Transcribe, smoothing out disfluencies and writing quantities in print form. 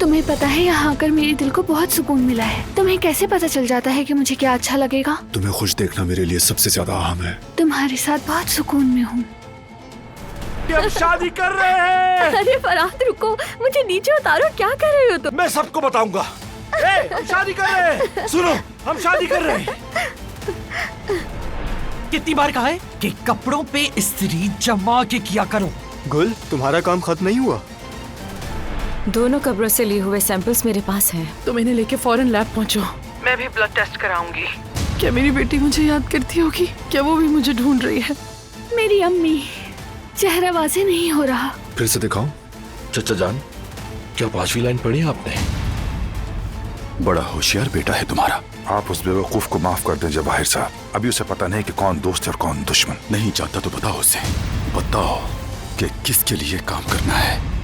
तुम्हें पता है यहाँ आकर मेरे दिल को बहुत सुकून मिला है। तुम्हें कैसे पता चल जाता है कि मुझे क्या अच्छा लगेगा? तुम्हें खुश देखना मेरे लिए सबसे ज्यादा अहम है। तुम्हारे साथ बहुत सुकून में हूँ। हम शादी कर रहे हैं। अरे फरात रुको, मुझे नीचे उतारो, क्या कर रहे हो तुम? मैं सबको बताऊंगा। हम शादी कर रहे हैं। सुनो, हम शादी कर रहे हैं। कितनी बार कहा है कि कपड़ों पे इस्त्री जमा के किया करो। गुल, तुम्हारा काम खत्म नहीं हुआ? दोनों कब्रों से लिए हुए सैंपल्स मेरे पास हैं। तुम इन्हें लेके फौरन लैब पहुंचो। मैं भी ब्लड टेस्ट कराऊंगी। क्या मेरी बेटी मुझे याद करती होगी? क्या वो भी मुझे ढूंढ रही है? मेरी अम्मी, चेहरा वाज़ेह नहीं हो रहा। फिर से दिखाओ। चचा जान, क्या 5वीं लाइन पढ़ी आपने? बड़ा होशियार बेटा है तुम्हारा। आप उस बेवकूफ को माफ कर दें जवाहिर साहब। अभी उसे पता नहीं कि कौन दोस्त है और कौन दुश्मन। नहीं जानता तो बताओ उसे, बताओ कि किसके लिए काम करना है।